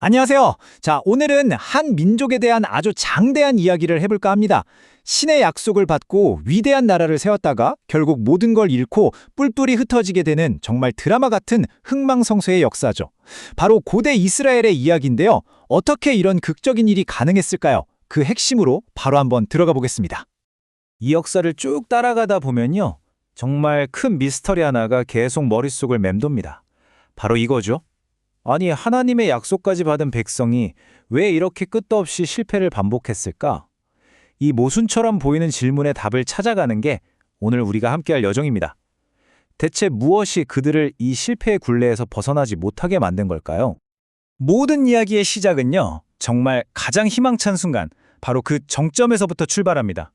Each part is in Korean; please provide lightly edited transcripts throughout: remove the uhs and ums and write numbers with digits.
안녕하세요. 자, 오늘은 한 민족에 대한 아주 장대한 이야기를 해볼까 합니다. 신의 약속을 받고 위대한 나라를 세웠다가 결국 모든 걸 잃고 뿔뿔이 흩어지게 되는 정말 드라마 같은 흥망성쇠의 역사죠. 바로 고대 이스라엘의 이야기인데요. 어떻게 이런 극적인 일이 가능했을까요? 그 핵심으로 바로 한번 들어가 보겠습니다. 이 역사를 쭉 따라가다 보면요. 정말 큰 미스터리 하나가 계속 머릿속을 맴돕니다. 바로 이거죠. 아니, 하나님의 약속까지 받은 백성이 왜 이렇게 끝도 없이 실패를 반복했을까? 이 모순처럼 보이는 질문의 답을 찾아가는 게 오늘 우리가 함께할 여정입니다. 대체 무엇이 그들을 이 실패의 굴레에서 벗어나지 못하게 만든 걸까요? 모든 이야기의 시작은요, 정말 가장 희망찬 순간, 바로 그 정점에서부터 출발합니다.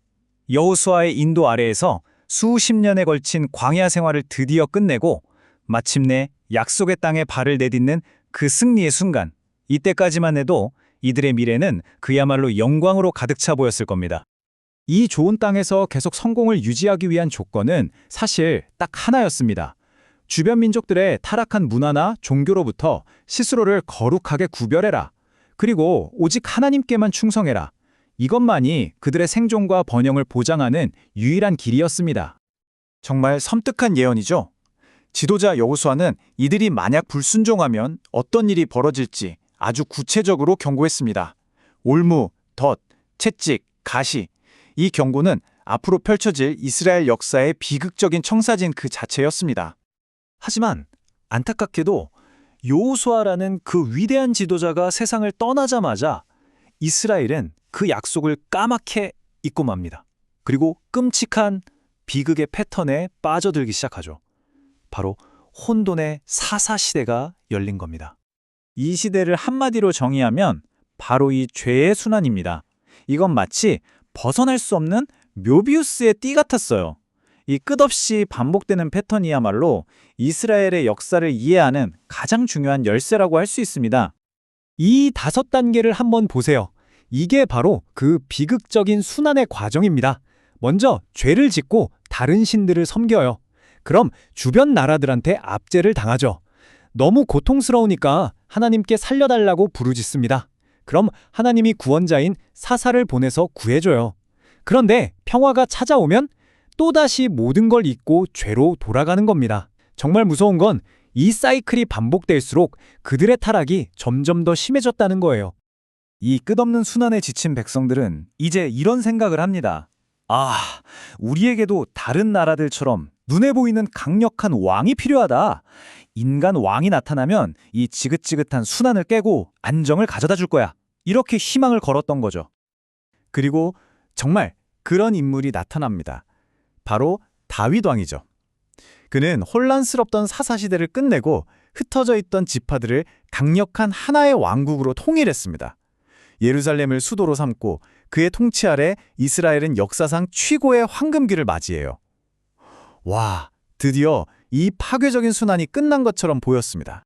여호수아의 인도 아래에서 수십 년에 걸친 광야 생활을 드디어 끝내고 마침내 약속의 땅에 발을 내딛는 그 승리의 순간, 이때까지만 해도 이들의 미래는 그야말로 영광으로 가득 차 보였을 겁니다. 이 좋은 땅에서 계속 성공을 유지하기 위한 조건은 사실 딱 하나였습니다. 주변 민족들의 타락한 문화나 종교로부터 스스로를 거룩하게 구별해라. 그리고 오직 하나님께만 충성해라. 이것만이 그들의 생존과 번영을 보장하는 유일한 길이었습니다. 정말 섬뜩한 예언이죠. 지도자 여호수아는 이들이 만약 불순종하면 어떤 일이 벌어질지 아주 구체적으로 경고했습니다. 올무, 덫, 채찍, 가시. 이 경고는 앞으로 펼쳐질 이스라엘 역사의 비극적인 청사진 그 자체였습니다. 하지만 안타깝게도 여호수아라는 그 위대한 지도자가 세상을 떠나자마자 이스라엘은 그 약속을 까맣게 잊고 맙니다. 그리고 끔찍한 비극의 패턴에 빠져들기 시작하죠. 바로 혼돈의 사사시대가 열린 겁니다. 이 시대를 한마디로 정의하면 바로 이 죄의 순환입니다. 이건 마치 벗어날 수 없는 묘비우스의 띠 같았어요. 이 끝없이 반복되는 패턴이야말로 이스라엘의 역사를 이해하는 가장 중요한 열쇠라고 할 수 있습니다. 이 5단계를 한번 보세요. 이게 바로 그 비극적인 순환의 과정입니다. 먼저 죄를 짓고 다른 신들을 섬겨요. 그럼 주변 나라들한테 압제를 당하죠. 너무 고통스러우니까 하나님께 살려달라고 부르짖습니다. 그럼 하나님이 구원자인 사사를 보내서 구해줘요. 그런데 평화가 찾아오면 또다시 모든 걸 잊고 죄로 돌아가는 겁니다. 정말 무서운 건 이 사이클이 반복될수록 그들의 타락이 점점 더 심해졌다는 거예요. 이 끝없는 순환에 지친 백성들은 이제 이런 생각을 합니다. 아, 우리에게도 다른 나라들처럼 눈에 보이는 강력한 왕이 필요하다. 인간 왕이 나타나면 이 지긋지긋한 순환을 깨고 안정을 가져다 줄 거야. 이렇게 희망을 걸었던 거죠. 그리고 정말 그런 인물이 나타납니다. 바로 다윗 왕이죠. 그는 혼란스럽던 사사시대를 끝내고 흩어져 있던 지파들을 강력한 하나의 왕국으로 통일했습니다. 예루살렘을 수도로 삼고 그의 통치 아래 이스라엘은 역사상 최고의 황금기를 맞이해요. 와, 드디어 이 파괴적인 순환이 끝난 것처럼 보였습니다.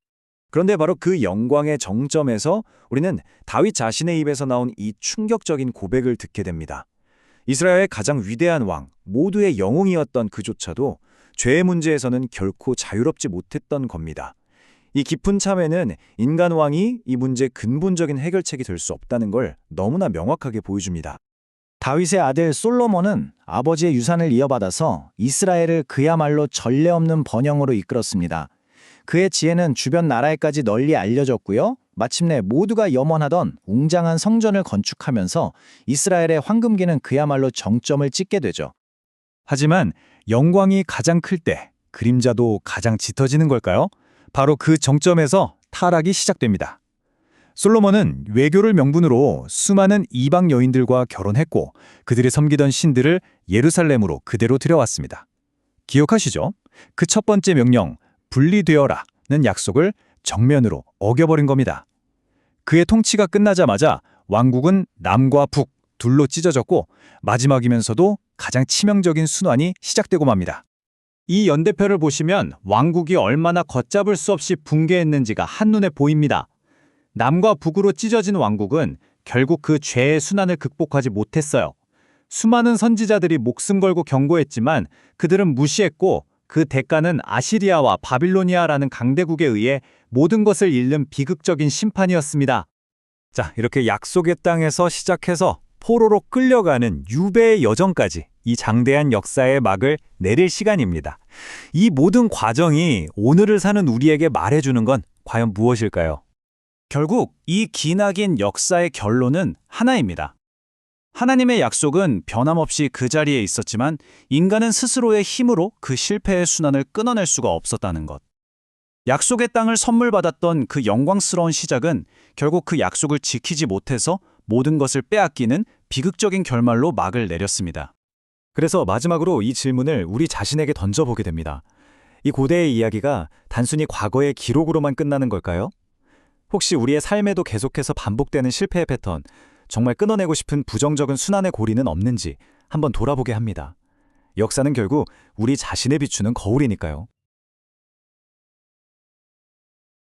그런데 바로 그 영광의 정점에서 우리는 다윗 자신의 입에서 나온 이 충격적인 고백을 듣게 됩니다. 이스라엘의 가장 위대한 왕, 모두의 영웅이었던 그조차도 죄의 문제에서는 결코 자유롭지 못했던 겁니다. 이 깊은 참회는 인간 왕이 이 문제의 근본적인 해결책이 될 수 없다는 걸 너무나 명확하게 보여줍니다. 다윗의 아들 솔로몬은 아버지의 유산을 이어받아서 이스라엘을 그야말로 전례 없는 번영으로 이끌었습니다. 그의 지혜는 주변 나라에까지 널리 알려졌고요. 마침내 모두가 염원하던 웅장한 성전을 건축하면서 이스라엘의 황금기는 그야말로 정점을 찍게 되죠. 하지만 영광이 가장 클 때 그림자도 가장 짙어지는 걸까요? 바로 그 정점에서 타락이 시작됩니다. 솔로몬은 외교를 명분으로 수많은 이방 여인들과 결혼했고 그들이 섬기던 신들을 예루살렘으로 그대로 들여왔습니다. 기억하시죠? 그 첫 번째 명령, 분리되어라는 약속을 정면으로 어겨버린 겁니다. 그의 통치가 끝나자마자 왕국은 남과 북 둘로 찢어졌고 마지막이면서도 가장 치명적인 순환이 시작되고 맙니다. 이 연대표를 보시면 왕국이 얼마나 걷잡을 수 없이 붕괴했는지가 한눈에 보입니다. 남과 북으로 찢어진 왕국은 결국 그 죄의 순환을 극복하지 못했어요. 수많은 선지자들이 목숨 걸고 경고했지만 그들은 무시했고 그 대가는 아시리아와 바빌로니아라는 강대국에 의해 모든 것을 잃는 비극적인 심판이었습니다. 자, 이렇게 약속의 땅에서 시작해서 포로로 끌려가는 유배의 여정까지 이 장대한 역사의 막을 내릴 시간입니다. 이 모든 과정이 오늘을 사는 우리에게 말해주는 건 과연 무엇일까요? 결국 이 기나긴 역사의 결론은 하나입니다. 하나님의 약속은 변함없이 그 자리에 있었지만 인간은 스스로의 힘으로 그 실패의 순환을 끊어낼 수가 없었다는 것. 약속의 땅을 선물 받았던 그 영광스러운 시작은 결국 그 약속을 지키지 못해서 모든 것을 빼앗기는 비극적인 결말로 막을 내렸습니다. 그래서 마지막으로 이 질문을 우리 자신에게 던져보게 됩니다. 이 고대의 이야기가 단순히 과거의 기록으로만 끝나는 걸까요? 혹시 우리의 삶에도 계속해서 반복되는 실패의 패턴, 정말 끊어내고 싶은 부정적인 순환의 고리는 없는지 한번 돌아보게 합니다. 역사는 결국 우리 자신에 비추는 거울이니까요.